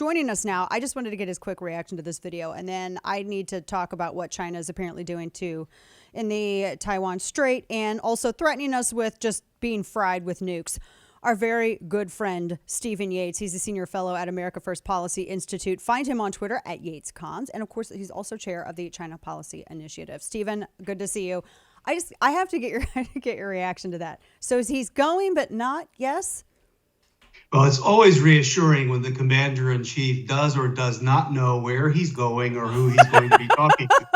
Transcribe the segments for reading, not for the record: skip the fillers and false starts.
joining us now. I just wanted to get his quick reaction to this video, and then I need to talk about what China is apparently doing too in the Taiwan Strait, and also threatening us with just being fried with nukes. Our very good friend, Stephen Yates. He's a senior fellow at America First Policy Institute. Find him on Twitter at YatesComms. And of course, he's also chair of the China Policy Initiative. Stephen, good to see you. I have to get your reaction to that. So he's going, but not, yes? Well, it's always reassuring when the commander in chief does or does not know where he's going or who he's going to be talking to.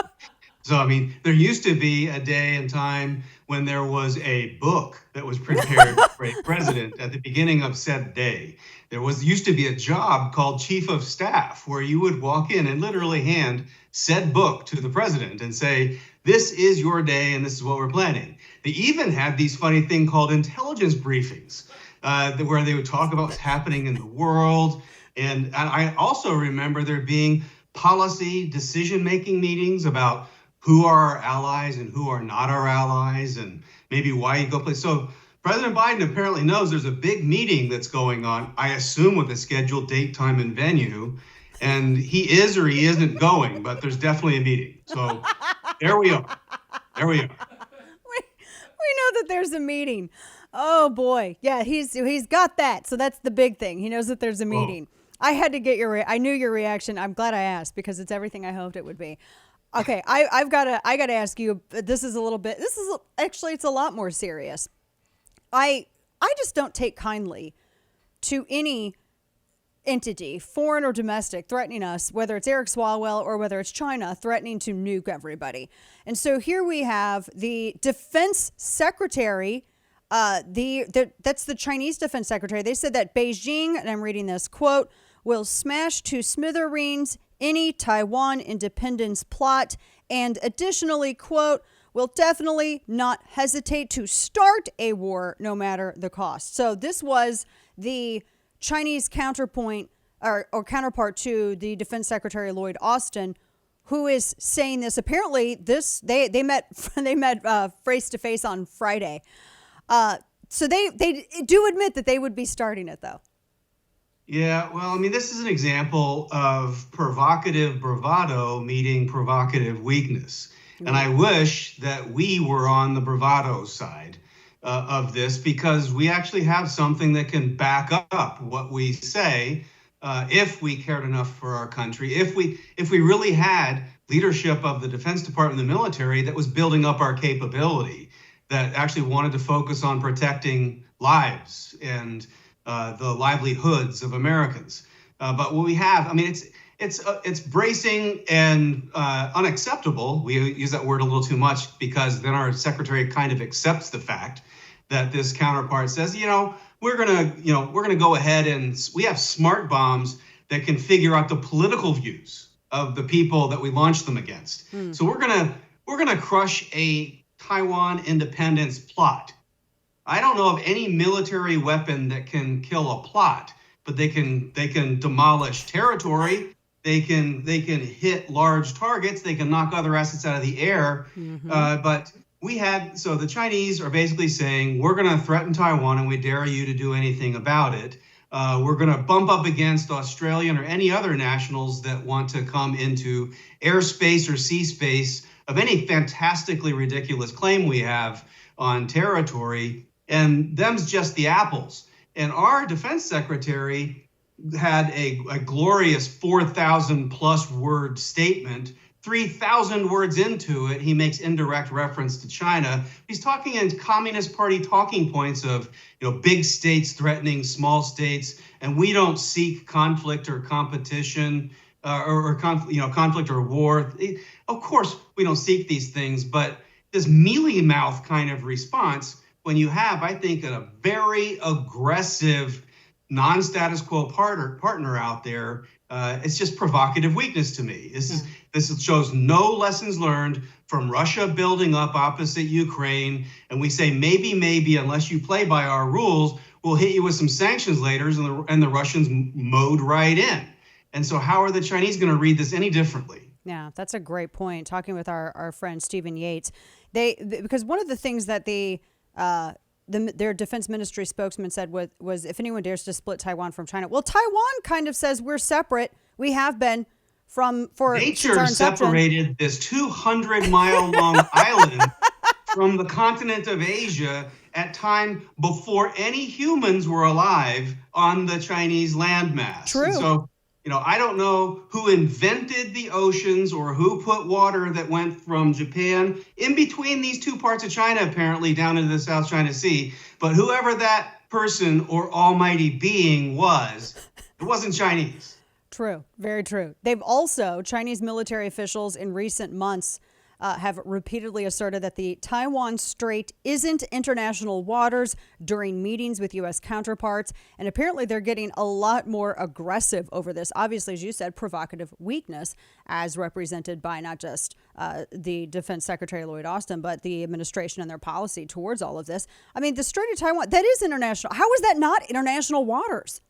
So, I mean, there used to be a day and time when there was a book that was prepared for a president at the beginning of said day. There used to be a job called chief of staff where you would walk in and literally hand said book to the president and say, this is your day and this is what we're planning. They even had these funny thing called intelligence briefings where they would talk about what's happening in the world. And I also remember there being policy decision-making meetings about who are our allies and who are not our allies, and maybe why you go play. So President Biden apparently knows there's a big meeting that's going on, I assume with a scheduled date, time, and venue. And he is or he isn't going, but there's definitely a meeting. So there we are. There we are. We know that there's a meeting. Oh, boy. Yeah, he's got that. So that's the big thing. He knows that there's a meeting. I had to get I knew your reaction. I'm glad I asked because it's everything I hoped it would be. Okay, I gotta ask you. It's a lot more serious. I just don't take kindly to any entity, foreign or domestic, threatening us, whether it's Eric Swalwell or whether it's China threatening to nuke everybody. And so here we have the defense secretary. That's the Chinese defense secretary. They said that Beijing, and I'm reading this quote, will smash to smithereens any Taiwan independence plot, and additionally, quote, will definitely not hesitate to start a war no matter the cost. So this was the Chinese counterpoint or counterpart to the Defense Secretary Lloyd Austin, who is saying this. Apparently, they met face to face on Friday. So they do admit that they would be starting it, though. Yeah, well, I mean, this is an example of provocative bravado meeting provocative weakness. Mm-hmm. And I wish that we were on the bravado side of this, because we actually have something that can back up what we say if we cared enough for our country, if we really had leadership of the Defense Department and the military that was building up our capability, that actually wanted to focus on protecting lives and the livelihoods of Americans. But what we have, I mean, it's bracing and unacceptable. We use that word a little too much because then our secretary kind of accepts the fact that this counterpart says, we're gonna go ahead and we have smart bombs that can figure out the political views of the people that we launch them against. So we're gonna crush a Taiwan independence plot. I don't know of any military weapon that can kill a plot, but they can demolish territory. They can hit large targets. They can knock other assets out of the air. Mm-hmm. But so the Chinese are basically saying, we're going to threaten Taiwan and we dare you to do anything about it. We're going to bump up against Australian or any other nationals that want to come into airspace or sea space of any fantastically ridiculous claim we have on territory. And them's just the apples. And our defense secretary had a glorious 4,000 plus word statement. 3,000 words into it, he makes indirect reference to China. He's talking in Communist Party talking points of, big states threatening small states, and we don't seek conflict or competition conflict or war. Of course, we don't seek these things, but this mealy mouth kind of response, when you have, I think, a very aggressive non-status quo partner out there, it's just provocative weakness to me. This shows no lessons learned from Russia building up opposite Ukraine. And we say, maybe, unless you play by our rules, we'll hit you with some sanctions later, and the Russians mowed right in. And so how are the Chinese going to read this any differently? Yeah, that's a great point. Talking with our friend Stephen Yates, because one of the things that their defense ministry spokesman said was if anyone dares to split Taiwan from China. Well, Taiwan kind of says we're separate. We have been since our Nature inception. separated this 200-mile-long island from the continent of Asia at time before any humans were alive on the Chinese landmass. True. And so, I don't know who invented the oceans or who put water that went from Japan in between these two parts of China, apparently down into the South China Sea. But whoever that person or almighty being was, it wasn't Chinese. True. Very true. They've also, Chinese military officials in recent months have repeatedly asserted that the Taiwan Strait isn't international waters during meetings with U.S. counterparts. And apparently they're getting a lot more aggressive over this. Obviously, as you said, provocative weakness as represented by not just the Defense Secretary Lloyd Austin, but the administration and their policy towards all of this. I mean, the Strait of Taiwan, that is international. How is that not international waters?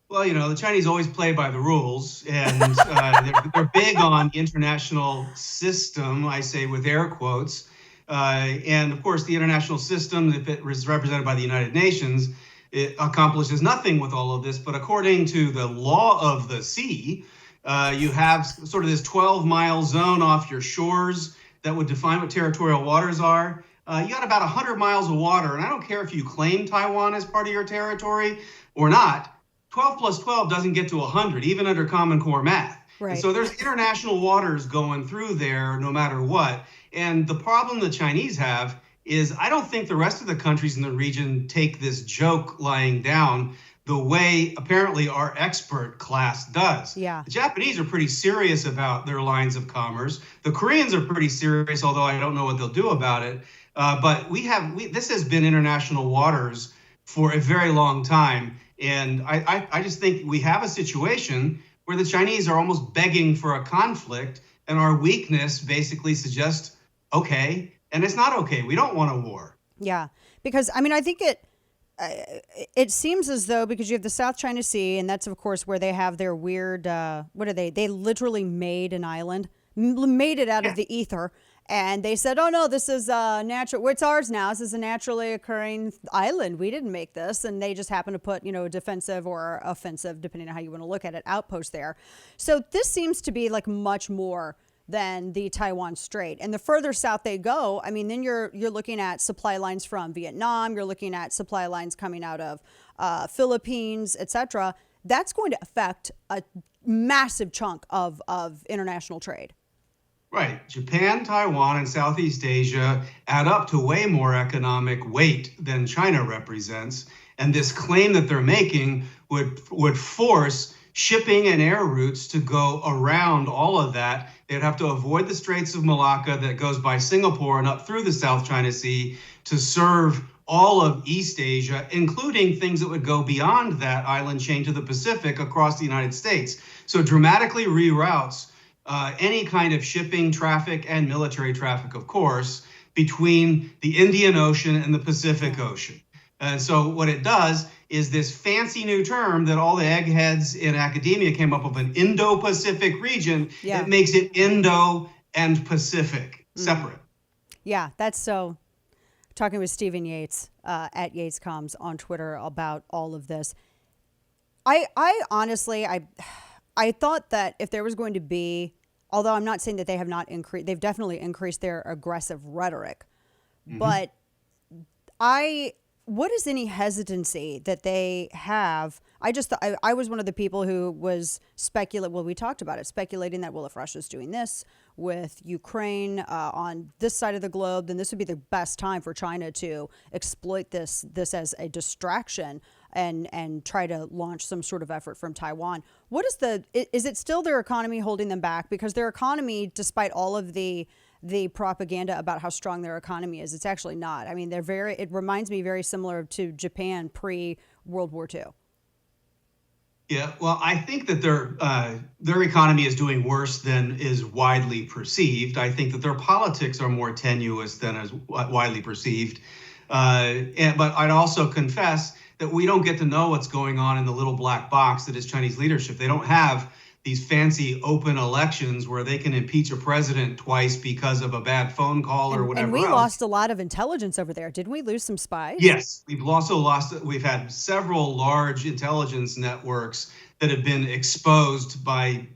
Well, the Chinese always play by the rules, and they're big on the international system, I say with air quotes. And of course, the international system, if it is represented by the United Nations, it accomplishes nothing with all of this. But according to the law of the sea, you have sort of this 12-mile zone off your shores that would define what territorial waters are. You got about 100 miles of water, and I don't care if you claim Taiwan as part of your territory or not. 12 plus 12 doesn't get to 100, even under Common Core math. Right. And so there's international waters going through there no matter what. And the problem the Chinese have is I don't think the rest of the countries in the region take this joke lying down the way apparently our expert class does. Yeah. The Japanese are pretty serious about their lines of commerce. The Koreans are pretty serious, although I don't know what they'll do about it. But this has been international waters for a very long time. And I just think we have a situation where the Chinese are almost begging for a conflict, and our weakness basically suggests, okay, and it's not okay. We don't want a war. Yeah, because I mean, I think it seems as though because you have the South China Sea, and that's of course where they have their weird. What are they? They literally made an island, made it out of the ether. And they said, oh, no, this is natural. Well, it's ours now. This is a naturally occurring island. We didn't make this. And they just happened to put, a defensive or offensive, depending on how you want to look at it, outpost there. So this seems to be like much more than the Taiwan Strait. And the further south they go, I mean, then you're looking at supply lines from Vietnam. You're looking at supply lines coming out of Philippines, et cetera. That's going to affect a massive chunk of international trade. Right. Japan, Taiwan, and Southeast Asia add up to way more economic weight than China represents. And this claim that they're making would force shipping and air routes to go around all of that. They'd have to avoid the Straits of Malacca that goes by Singapore and up through the South China Sea to serve all of East Asia, including things that would go beyond that island chain to the Pacific across the United States. So dramatically reroutes any kind of shipping traffic and military traffic, of course, between the Indian Ocean and the Pacific Ocean. And so what it does is this fancy new term that all the eggheads in academia came up with, an Indo-Pacific region. Yeah. It makes it Indo and Pacific separate. Yeah, that's so. Talking with Stephen Yates at YatesComs on Twitter about all of this. I honestly thought that if there was going to be, although I'm not saying that they have not increased, they've definitely increased their aggressive rhetoric. Mm-hmm. But what is any hesitancy that they have? I was one of the people who was we talked about it, speculating that, well, if Russia's doing this with Ukraine on this side of the globe, then this would be the best time for China to exploit this as a distraction and try to launch some sort of effort from Taiwan. Is it still their economy holding them back? Because their economy, despite all of the propaganda about how strong their economy is, it's actually not. I mean, it reminds me very similar to Japan pre-World War II. Yeah, well, I think that their economy is doing worse than is widely perceived. I think that their politics are more tenuous than is widely perceived. But I'd also confess that we don't get to know what's going on in the little black box that is Chinese leadership. They don't have these fancy open elections where they can impeach a president twice because of a bad phone call or whatever And we else. lost a lot of intelligence over there. Didn't we lose some spies? Yes, we've had several large intelligence networks that have been exposed by,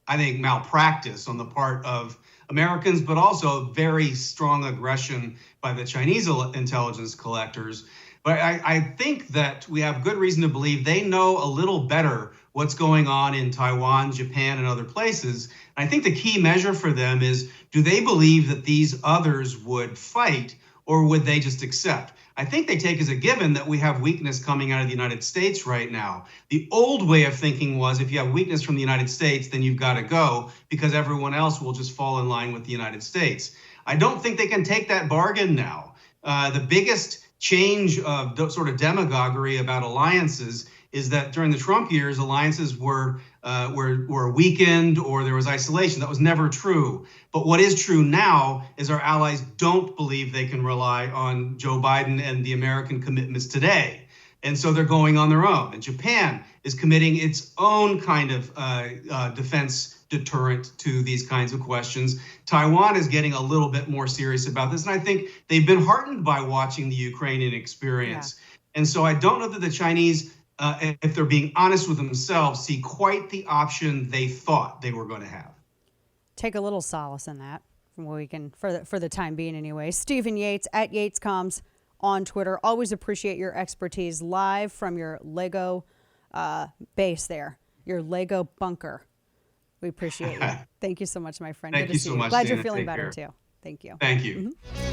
I think, malpractice on the part of Americans, but also very strong aggression by the Chinese intelligence collectors. But I think that we have good reason to believe they know a little better what's going on in Taiwan, Japan, and other places. I think the key measure for them is, do they believe that these others would fight, or would they just accept? I think they take as a given that we have weakness coming out of the United States right now. The old way of thinking was, if you have weakness from the United States, then you've got to go because everyone else will just fall in line with the United States. I don't think they can take that bargain now. The biggest change of sort of demagoguery about alliances is that during the Trump years, alliances were weakened or there was isolation. That was never true. But what is true now is our allies don't believe they can rely on Joe Biden and the American commitments today. And so they're going on their own. And Japan is committing its own kind of defense deterrent to these kinds of questions. Taiwan is getting a little bit more serious about this. And I think they've been heartened by watching the Ukrainian experience. Yeah. And so I don't know that the Chinese, if they're being honest with themselves, see quite the option they thought they were going to have. Take a little solace in that, from what we can, for the time being anyway. Stephen Yates at YatesComs on Twitter. Always appreciate your expertise live from your Lego base there, your Lego bunker. We appreciate you. Thank you so much, my friend. Thank Good you to see so you. much. Glad Dana. you're feeling Take better care. too. Thank you. Thank you. Mm-hmm.